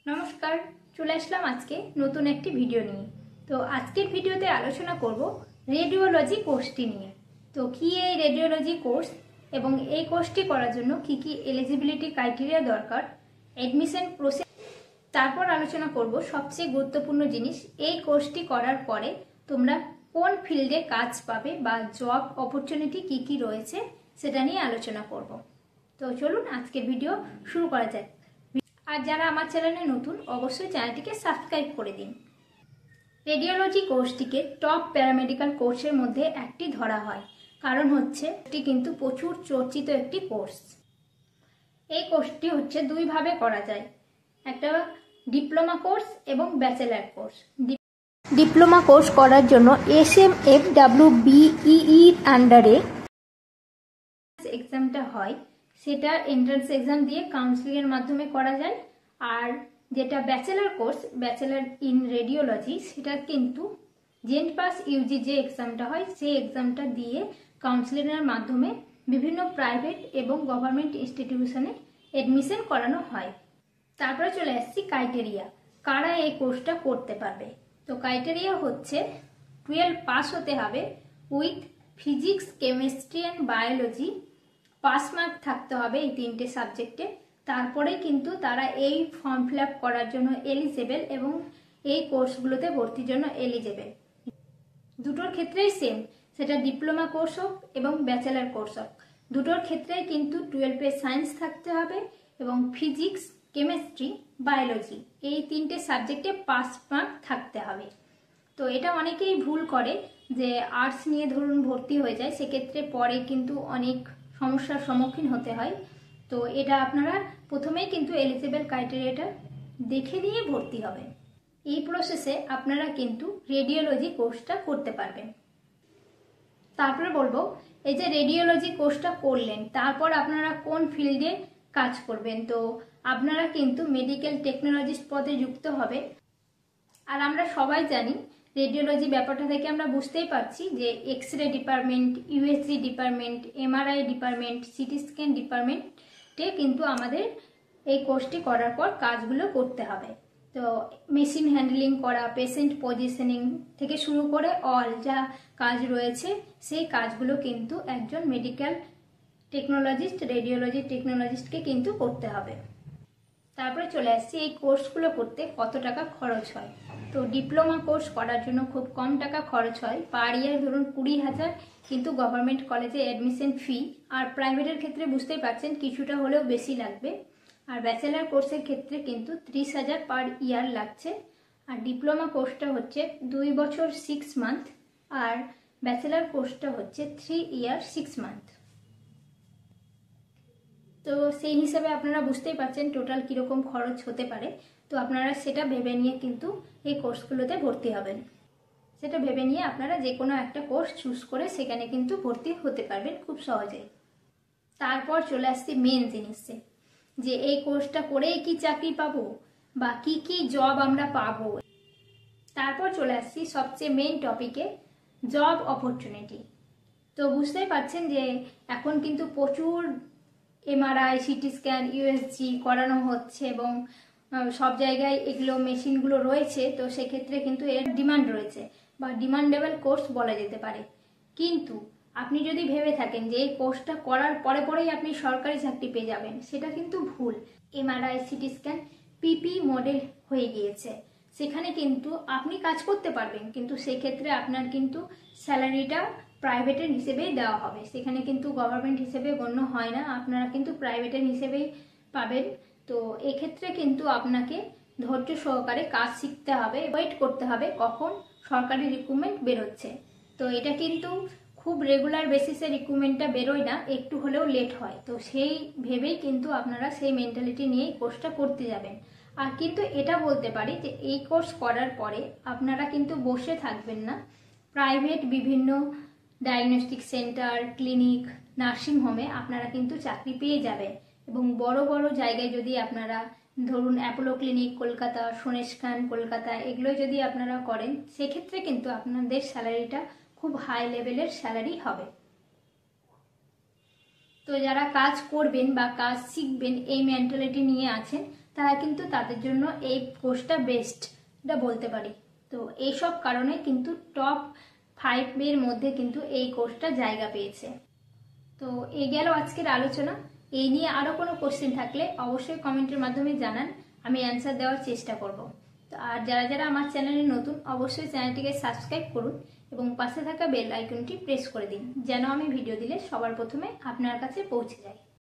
নমস্কার, চলে আসলাম আজকে নতুন একটি ভিডিও নিয়ে। তো আজকের ভিডিওতে আলোচনা করব রেডিওলজি কোর্সটি নিয়ে। তো কি এই রেডিওলজি কোর্স এবং এই কোর্সটি করার জন্য কি কি এলিজিবিলিটি ক্রাইটেরিয়া দরকার, অ্যাডমিশন প্রসেস, তারপর আলোচনা করব সবচেয়ে গুরুত্বপূর্ণ জিনিস, এই কোর্সটি করার পরে তোমরা কোন ফিল্ডে কাজ পাবে বা জব অপরচুনিটি কি কি রয়েছে সেটা নিয়ে আলোচনা করব। তো চলুন আজকের ভিডিও শুরু করা যাক। আর যারা আমার চ্যানেলে নতুন অবশ্যই চ্যানেলটিকে সাবস্ক্রাইব করে দিন। রেডিওলজি কোর্সটিকে টপ প্যারামেডিক্যাল কোর্সের মধ্যে একটি ধরা হয়, কারণ হচ্ছে এটি কিন্তু প্রচুর চর্চিত একটি কোর্স। এই কোর্সটি হচ্ছে দুইভাবে করা যায়, একটা ডিপ্লোমা কোর্স এবং ব্যাচেলার কোর্স। ডিপ্লোমা কোর্স করার জন্য SMFWBEEর আন্ডারে এক্সামটা হয়, সেটা এন্ট্রান্স এক্সাম দিয়ে কাউন্সিলিংয়ের মাধ্যমে করা যায়। আর যেটা bachelor course, bachelor in radiology, সেটা কিন্তু জেনপাস ইউজি যে এক্সামটা হয় সেই এক্সামটা দিয়ে কাউন্সিলিংয়ের মাধ্যমে বিভিন্ন প্রাইভেট এবং গভর্নমেন্ট ইনস্টিটিউশনে এডমিশন করানো হয়। তারপরে চলে আসছি ক্রাইটেরিয়া, কারা এই কোর্সটা করতে পারবে। তো ক্রাইটেরিয়া হচ্ছে 12 পাস হতে হবে with physics, chemistry and biology, pass mark থাকতে হবে এই তিনটে সাবজেক্টে। তারপরে কিন্তু তারা এই ফর্ম ফিল আপ করার জন্য এলিজেবল এবং এই কোর্সগুলোতে ভর্তির জন্য এলিজেবল। দুটোর ক্ষেত্রেই সেম, সেটা ডিপ্লোমা কোর্স হোক এবং ব্যাচেলার কোর্স হোক, দুটোর ক্ষেত্রেই কিন্তু 12 সায়েন্স থাকতে হবে এবং ফিজিক্স, কেমিস্ট্রি, বায়োলজি এই তিনটে সাবজেক্টে পাস মার্ক থাকতে হবে। তো এটা অনেকেই ভুল করে যে আর্টস নিয়ে ধরুন ভর্তি হয়ে যায়, সেক্ষেত্রে পরে কিন্তু অনেক সমস্যার সম্মুখীন হতে হয়। তো এটা আপনারা প্রথমেই কিন্তু এলিজিবল ক্রাইটেরিয়াটা দেখে নিয়ে ভর্তি হবেন। এই প্রসেসে আপনারা কিন্তু রেডিওলজি কোর্সটা করতে পারবেন। তারপরে বলবো, এই যে রেডিওলজি কোর্সটা করলেন, তারপর আপনারা কোন ফিল্ডে কাজ করবেন। তো আপনারা কিন্তু মেডিকেল টেকনোলজিস্ট পদে যুক্ত হবে। আর আমরা সবাই জানি রেডিওলজি ব্যাপারটা থেকে আমরা বুঝতেই পারছি যে X ray department, USG department, MRI department, CT scan ডিপার্টমেন্টে কিন্তু আমাদের এই কোর্সটি করার পর কাজগুলো করতে হবে। তো মেশিন হ্যান্ডলিং করা, পেশেন্ট পজিশনিং থেকে শুরু করে অল যা কাজ রয়েছে সেই কাজগুলো কিন্তু একজন মেডিকেল টেকনোলজিস্ট, রেডিওলজি টেকনোলজিস্টকে কিন্তু করতে হবে। তারপরে চলে আসছি এই কোর্সগুলো করতে কত টাকা খরচ হয়। তো ডিপ্লোমা কোর্স করার জন্য খুব কম টাকা খরচ হয়, পার ইয়ার ধরুন 20,000 কিন্তু গভর্নমেন্ট কলেজে অ্যাডমিশন ফি। আর প্রাইভেটের ক্ষেত্রে বুঝতেই পারছেন কিছুটা হলেও বেশি লাগবে। আর ব্যাচেলার কোর্সের ক্ষেত্রে কিন্তু 30,000 পার ইয়ার লাগছে। আর ডিপ্লোমা কোর্সটা হচ্ছে 2 বছর 6 মান্থ, আর ব্যাচেলার কোর্সটা হচ্ছে 3 ইয়ার 6 মান্থ। তো সেই হিসাবে আপনারা বুঝতেই পারছেন টোটাল কীরকম খরচ হতে পারে। তো আপনারা সেটা ভেবে নিয়ে কিন্তু এই কোর্সগুলোতে ভর্তি হবেন। সেটা ভেবে নিয়ে আপনারা যে কোনো একটা কোর্স চুজ করে সেখানে কিন্তু ভর্তি হতে পারবেন খুব সহজেই। তারপর চলে আসছি মেন জিনিসে, যে এই কোর্সটা করেই কি চাকরি পাবো বা কি কি জব আমরা পাবো। তারপর চলে আসছি সবচেয়ে মেন টপিকে, জব অপরচুনিটি। তো বুঝতেই পারছেন যে এখন কিন্তু প্রচুর এমআরআই, সিটি স্ক্যান, ইউএসজি করানো হচ্ছে এবং সব জায়গায় এগুলো মেশিনগুলো রয়েছে। তো সেক্ষেত্রে কিন্তু এর ডিমান্ড রয়েছে বা ডিমান্ডেবল কোর্স বলা যেতে পারে। কিন্তু আপনি যদি ভেবে থাকেন যে এই কোর্সটা করার পরে পরেই আপনি সরকারি চাকরি পেয়ে যাবেন, সেটা কিন্তু ভুল। এমআরআই, সিটি স্ক্যান পিপি মডেল হয়ে গিয়েছে, সেখানে কিন্তু আপনি কাজ করতে পারবেন, কিন্তু সেক্ষেত্রে আপনার কিন্তু স্যালারিটা প্রাইভেটের হিসেবেই দেওয়া হবে, সেখানে কিন্তু গভর্নমেন্ট হিসেবে গণ্য হয় না, আপনারা কিন্তু প্রাইভেটের হিসেবেই পাবেন। তো এক্ষেত্রে কিন্তু আপনাকে ধৈর্য সহকারে কাজ শিখতে হবে, ওয়েট করতে হবে কখন সরকারি রিক্রুটমেন্ট বেরোচ্ছে। তো এটা কিন্তু খুব রেগুলার বেসিসে রিক্রুটমেন্টটা বেরোয় না, একটু হলেও লেট হয়। তো সেই ভেবেই কিন্তু আপনারা সেই মেন্টালিটি নিয়েই কোর্সটা করতে যাবেন। আর কিন্তু এটা বলতে পারি যে এই কোর্স করার পরে আপনারা কিন্তু বসে থাকবেন না, প্রাইভেট বিভিন্ন ডায়াগনস্টিক সেন্টার, ক্লিনিক, নার্সিংহোমে আপনারা কিন্তু চাকরি পেয়ে যাবেন। এবং বড় বড় জায়গায় যদি আপনারা ধরুন অ্যাপোলো ক্লিনিক কলকাতা, সোনেশখান কলকাতা, এগুলো যদি আপনারা করেন, সেক্ষেত্রে কিন্তু আপনাদের স্যালারিটা খুব হাই লেভেলের স্যালারি হবে। তো যারা কাজ করবেন বা কাজ শিখবেন এই মেন্টালিটি নিয়ে আছেন, তারা কিন্তু তাদের জন্য এই কোর্সটা বেস্ট, এটা বলতে পারি। তো এইসব কারণে কিন্তু টপ 5 মধ্যে কিন্তু এই কোর্সটা জায়গা পেয়েছে। তো এই গেল আজকের আলোচনা। এই নিয়ে আরও কোনো কোশ্চেন থাকলে অবশ্যই কমেন্টের মাধ্যমে জানান, আমি অ্যান্সার দেওয়ার চেষ্টা করব। তো আর যারা যারা আমার চ্যানেলে নতুন, অবশ্যই চ্যানেলটিকে সাবস্ক্রাইব করুন এবং পাশে থাকা বেল আইকনটি প্রেস করে দিন, যেন আমি ভিডিও দিলে সবার প্রথমে আপনার কাছে পৌঁছে যায়।